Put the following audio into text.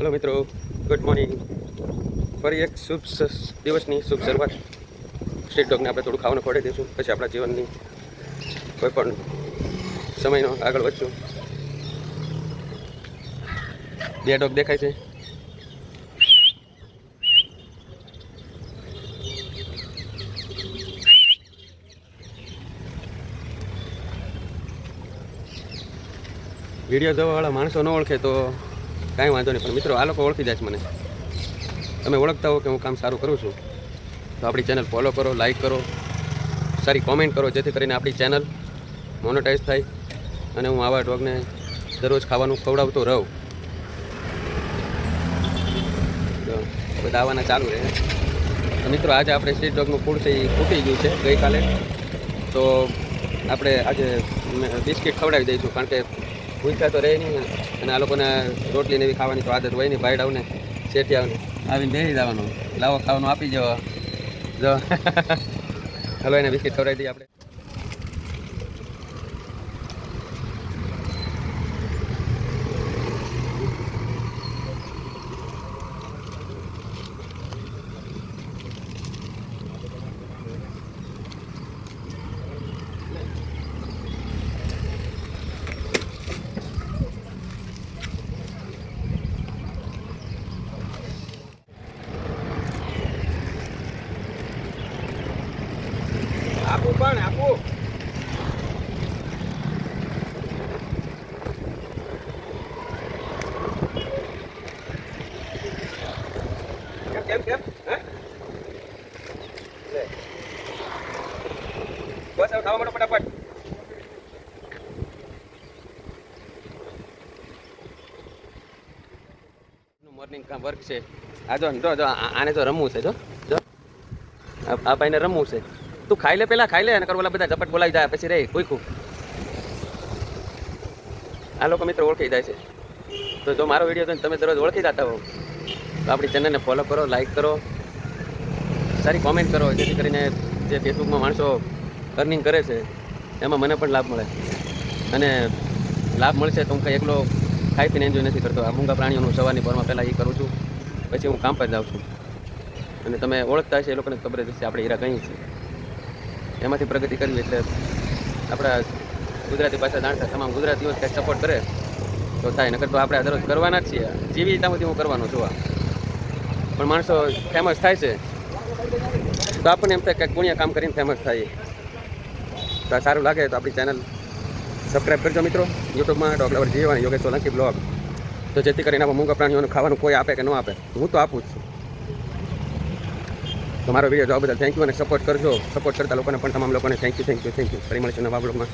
Hello મિત્રો, good morning. ફરી એક શુભ દિવસની શુભ શરૂઆત. સ્ટ્રીટ ડોગને આપણે થોડું ખાવાનું ખવડાવી દઈશું, પછી આપણા જીવનની કોઈ પણ સમયનો આગળ વધશું. બે ડોગ દેખાય છે. વિડીયો જોવાવાળા માણસો ન ઓળખે તો કાંઈ વાંધો નહીં, પણ મિત્રો આ લોકો ઓળખી જાય છે મને. તમે ઓળખતા હો કે હું કામ સારું કરું છું તો આપણી ચેનલ ફોલો કરો, લાઈક કરો, સારી કોમેન્ટ કરો, જેથી કરીને આપણી ચેનલ મોનેટાઈઝ થાય અને હું આવા ડોગને દરરોજ ખાવાનું ખવડાવતો રહું. બધા આવવાના ચાલુ રહે. તો મિત્રો આજે આપણે સ્ટ્રીટ ડોગનું ફૂડ છે એ ખૂટી ગયું છે ગઈકાલે, તો આપણે આજે બિસ્કિટ ખવડાવી દઈશું, કારણ કે ભૂખ્યા તો રહે નહીં અને આ લોકોને રોટલીને એવી ખાવાની તો આદત હોય નહીં. ભાઈડાવને શેઠિયાઓને આવીને બેસી જવાનું, લાવો ખાવાનું આપી જવા જો. હલો, એને બિસ્કિટ ખવડાવી દઈએ આપણે. આપું પણ આપું. કેમ કેમ હે લે બસ આવ ખાવા માંડો ફટાફટ. મોર્નિંગ કામ વર્ક છે આ. જો આને તો રમવું છે. જો આ ભાઈને રમવું છે. તું ખાઈ લે, પેલા ખાઈ લે, અને ઓલા બધા ઝપટ બોલાવી જાય પછી રે કોઈ ખૂબ. આ લોકો મિત્રો ઓળખી જાય છે. તો જો મારો વિડીયો તમે દરરોજ ઓળખી જતા હો તો આપણી ચેનલને ફોલો કરો, લાઈક કરો, સારી કોમેન્ટ કરો, જેથી કરીને જે ફેસબુકમાં માણસો અર્નિંગ કરે છે એમાં મને પણ લાભ મળે. અને લાભ મળશે તો હું કંઈ એકલો ખાઈ પીને એન્જોય નથી કરતો. આ મૂંગા પ્રાણીઓનું સવારની પોરમાં પહેલાં એ કરું છું, પછી હું કામ પર જાઉં છું. અને તમે ઓળખતા હશે, એ લોકોને ખબર જ હશે આપણે હીરા કઈ છે. એમાંથી પ્રગતિ કરવી એટલે આપણા ગુજરાતી ભાષા જાણતા તમામ ગુજરાતીઓ કંઈક સપોર્ટ કરે તો થાય. નકર તો આપણે દરરોજ કરવાના જ છીએ. જેવી ત્યાં સુધી હું કરવાનો છું. પણ માણસો ફેમસ થાય છે તો આપણને એમ થાય કે પુણ્ય કામ કરીને ફેમસ થાય. તો સારું લાગે તો આપણી ચેનલ સબસ્ક્રાઈબ કરજો મિત્રો. યુટ્યુબમાં ડોગ લવર જીવ અને યોગેશ સોલંકી બ્લોગ, તો જેથી કરીને આવા મૂંગા પ્રાણીઓનું ખાવાનું કોઈ આપે કે ન આપે, હું તો આપું જ છું. તમારો વિડીયો જોવા બદલ થેન્ક યુ, અને સપોર્ટ કરજો. સપોર્ટ કરતા લોકોને પણ, તમામ લોકોને થેન્ક યુ. ફરી મળીશું નવા બ્લોગમાં.